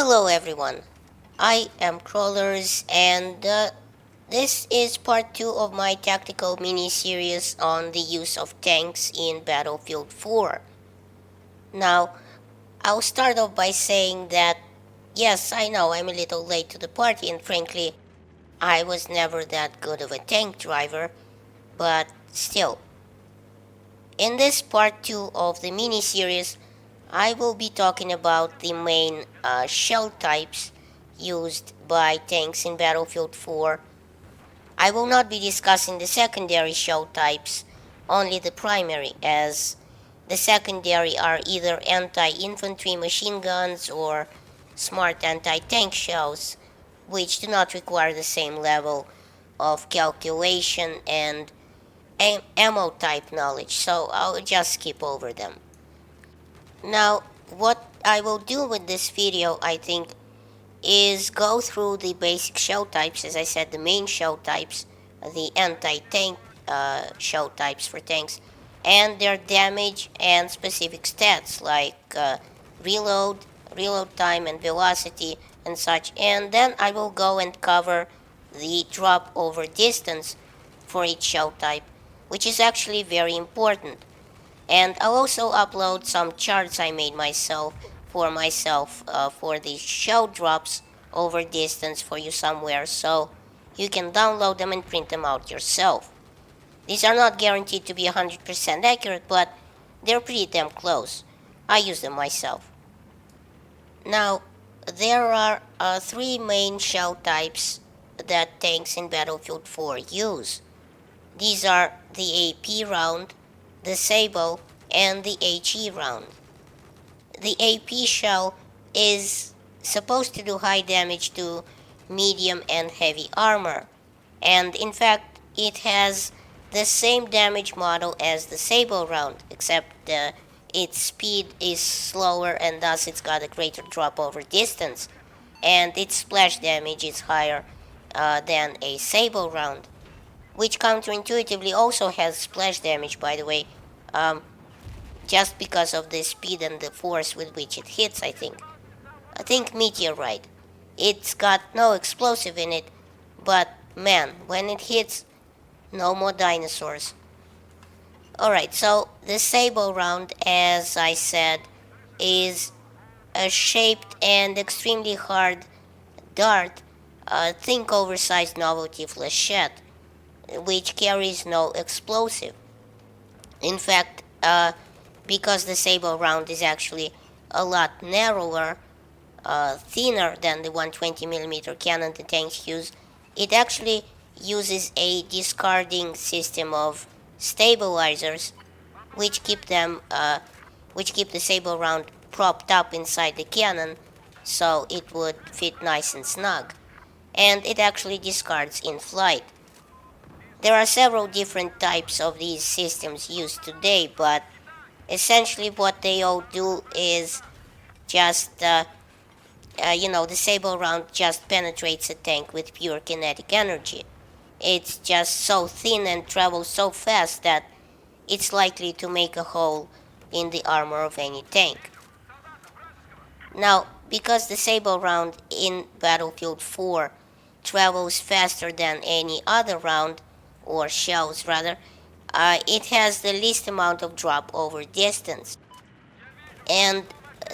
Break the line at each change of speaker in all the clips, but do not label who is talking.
Hello everyone, I am Crawlers and this is part 2 of my tactical mini-series on the use of tanks in Battlefield 4. Now, I'll start off by saying that yes, I know I'm a little late to the party and frankly, I was never that good of a tank driver, but still. In this part 2 of the mini-series, I will be talking about the main shell types used by tanks in Battlefield 4. I will not be discussing the secondary shell types, only the primary, as the secondary are either anti-infantry machine guns or smart anti-tank shells, which do not require the same level of calculation and ammo type knowledge, so I'll just skip over them. Now, what I will do with this video, I think, is go through the basic shell types, as I said, the main shell types, the anti-tank shell types for tanks, and their damage and specific stats like reload, reload time and velocity and such. And then I will go and cover the drop over distance for each shell type, which is actually very important. And I'll also upload some charts I made myself for the shell drops over distance for you somewhere, so you can download them and print them out yourself. These are not guaranteed to be 100% accurate, but they're pretty damn close. I use them myself. Now, there are three main shell types that tanks in Battlefield 4 use. These are the AP round, the Sable, and the HE round. The AP shell is supposed to do high damage to medium and heavy armor, and in fact it has the same damage model as the Sable round, except its speed is slower and thus it's got a greater drop over distance, and its splash damage is higher than a Sable round, which counterintuitively also has splash damage, by the way, just because of the speed and the force with which it hits, I think. I think Meteorite. It's got no explosive in it, but man, when it hits, no more dinosaurs. Alright, so the Sable round, as I said, is a shaped and extremely hard dart, think oversized novelty flechette, which carries no explosive. In fact, because the Sable round is actually a lot narrower, thinner than the 120mm cannon the tanks use, it actually uses a discarding system of stabilizers, which keep the Sable round propped up inside the cannon, so it would fit nice and snug. And it actually discards in flight. There are several different types of these systems used today, but essentially what they all do is just, the Sable round just penetrates a tank with pure kinetic energy. It's just so thin and travels so fast that it's likely to make a hole in the armor of any tank. Now, because the Sable round in Battlefield 4 travels faster than any other round, or shells rather, it has the least amount of drop over distance. And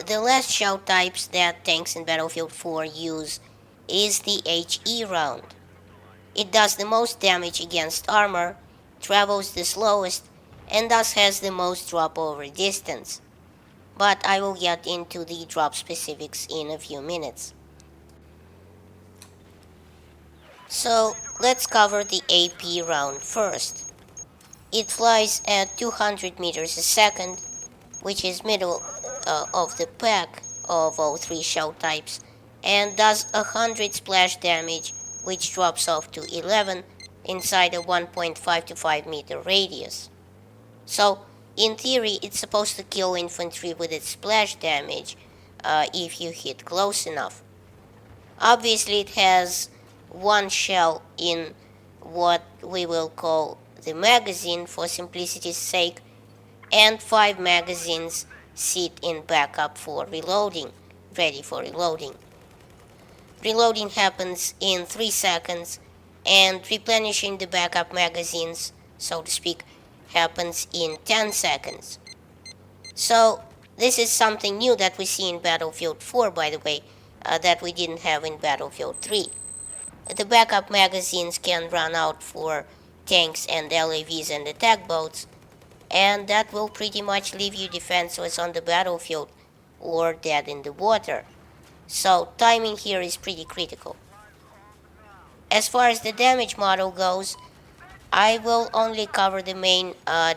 the last shell types that tanks in Battlefield 4 use is the HE round. It does the most damage against armor, travels the slowest, and thus has the most drop over distance. But I will get into the drop specifics in a few minutes. So let's cover the AP round first. It flies at 200 meters a second, which is middle of the pack of all three shell types, and does 100 splash damage, which drops off to 11 inside a 1.5 to 5 meter radius. So, in theory, it's supposed to kill infantry with its splash damage if you hit close enough. Obviously, it has one shell in what we will call the magazine for simplicity's sake, and 5 magazines sit in backup for reloading, ready for reloading. Reloading happens in 3 seconds, and replenishing the backup magazines, so to speak, happens in 10 seconds. So, this is something new that we see in Battlefield 4, by the way, that we didn't have in Battlefield 3. The backup magazines can run out for tanks and LAVs and attack boats, and that will pretty much leave you defenseless on the battlefield or dead in the water. So timing here is pretty critical. As far as the damage model goes, I will only cover the main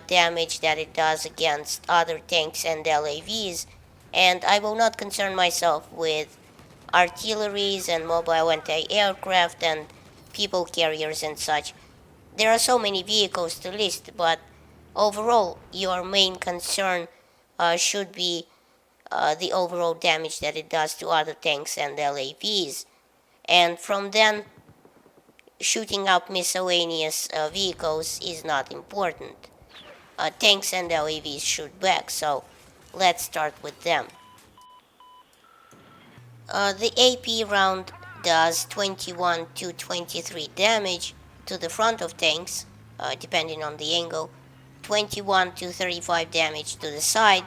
damage that it does against other tanks and LAVs, and I will not concern myself with artilleries and mobile anti-aircraft and people carriers and such. There are so many vehicles to list, but overall, your main concern should be the overall damage that it does to other tanks and LAVs. And from then, shooting up miscellaneous vehicles is not important. Tanks and LAVs shoot back, so let's start with them. The AP round does 21 to 23 damage to the front of tanks, depending on the angle, 21 to 35 damage to the side,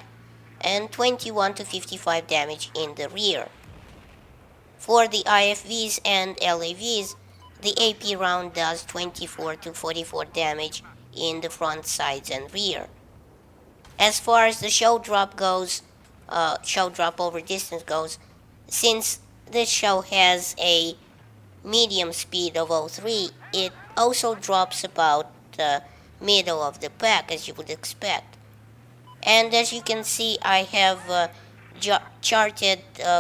and 21 to 55 damage in the rear. For the IFVs and LAVs, the AP round does 24 to 44 damage in the front, sides, and rear. As far as the show drop goes, show drop over distance goes, since this show has a medium speed of 03, it also drops about the middle of the pack, as you would expect. And as you can see, I have charted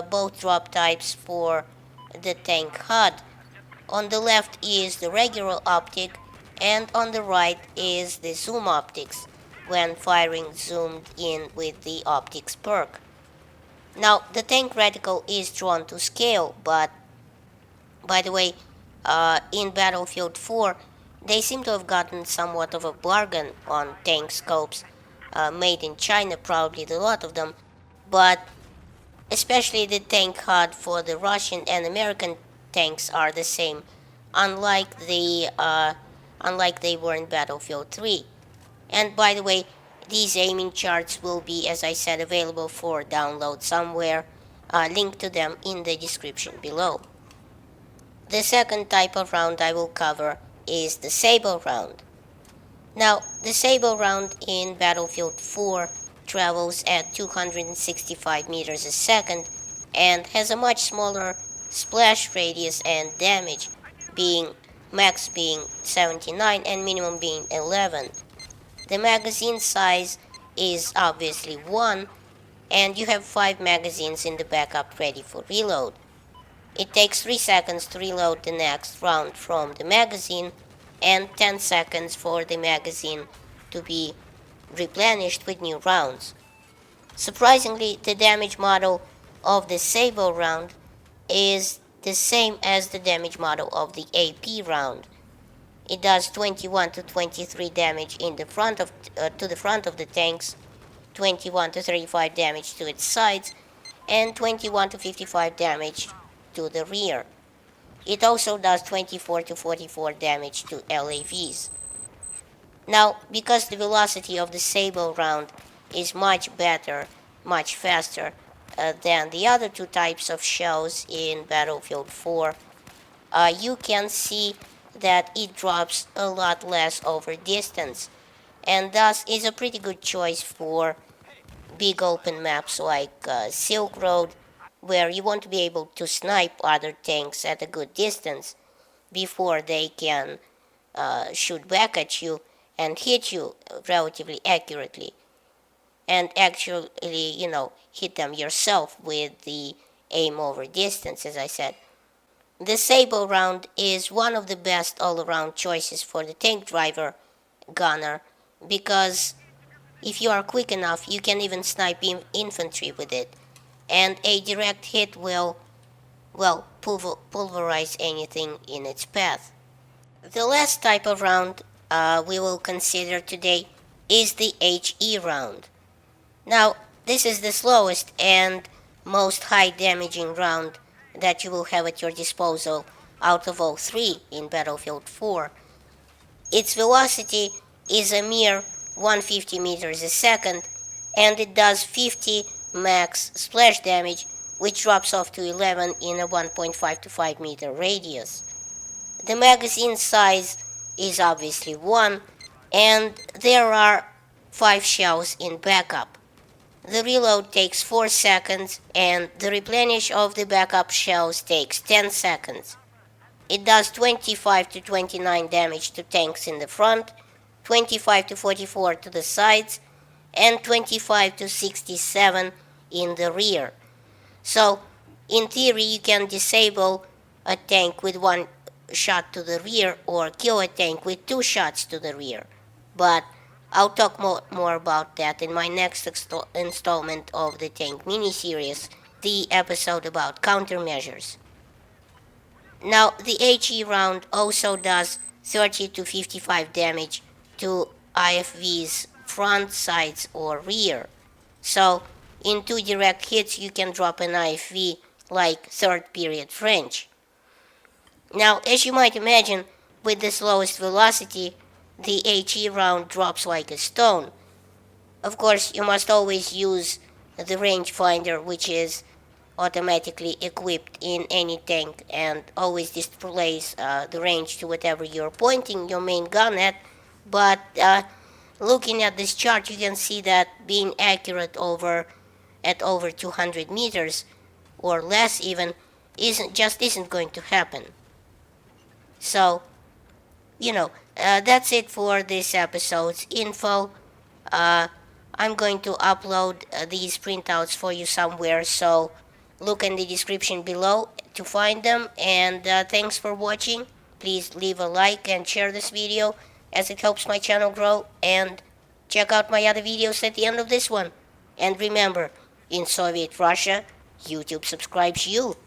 both drop types for the tank HUD. On the left is the regular optic, and on the right is the zoom optics, when firing zoomed in with the optics perk. Now, the tank reticle is drawn to scale, but by the way, in Battlefield 4, they seem to have gotten somewhat of a bargain on tank scopes, made in China, probably a lot of them, but especially the tank HUD for the Russian and American tanks are the same, unlike they were in Battlefield 3. And by the way, these aiming charts will be, as I said, available for download somewhere. Link to them in the description below. The second type of round I will cover is the Sable round. Now, the Sable round in Battlefield 4 travels at 265 meters a second and has a much smaller splash radius and damage, max being 79 and minimum being 11. The magazine size is obviously 1, and you have 5 magazines in the backup ready for reload. It takes 3 seconds to reload the next round from the magazine, and 10 seconds for the magazine to be replenished with new rounds. Surprisingly, the damage model of the Sable round is the same as the damage model of the AP round. It does 21 to 23 damage to the front of the tanks, 21 to 35 damage to its sides, and 21 to 55 damage to the rear. It also does 24 to 44 damage to LAVs. Now, because the velocity of the Sable round is much better, much faster than the other two types of shells in Battlefield 4, you can see that it drops a lot less over distance, and thus is a pretty good choice for big open maps like Silk Road, where you want to be able to snipe other tanks at a good distance before they can shoot back at you and hit you relatively accurately, and actually, hit them yourself with the aim over distance, as I said. The Sable round is one of the best all-around choices for the tank driver gunner, because if you are quick enough, you can even snipe infantry with it, and a direct hit will, pulverize anything in its path. The last type of round we will consider today is the HE round. Now, this is the slowest and most high damaging round that you will have at your disposal out of all three in Battlefield 4. Its velocity is a mere 150 meters a second, and it does 50 max splash damage, which drops off to 11 in a 1.5 to 5 meter radius. The magazine size is obviously 1, and there are 5 shells in backup. The reload takes 4 seconds, and the replenish of the backup shells takes 10 seconds. It does 25 to 29 damage to tanks in the front, 25 to 44 to the sides, and 25 to 67 in the rear. So, in theory, you can disable a tank with one shot to the rear or kill a tank with 2 shots to the rear. But I'll talk more about that in my next installment of the Tank miniseries, the episode about countermeasures. Now, the HE round also does 30 to 55 damage to IFV's front, sides, or rear. So, in 2 direct hits, you can drop an IFV like 3rd period French. Now, as you might imagine, with the slowest velocity, the HE round drops like a stone. Of course, you must always use the rangefinder, which is automatically equipped in any tank and always displays the range to whatever you're pointing your main gun at. But looking at this chart, you can see that being accurate at over 200 meters or less even isn't going to happen. So, that's it for this episode's info. I'm going to upload these printouts for you somewhere, so look in the description below to find them. And thanks for watching. Please leave a like and share this video as it helps my channel grow. And check out my other videos at the end of this one. And remember, in Soviet Russia, YouTube subscribes you.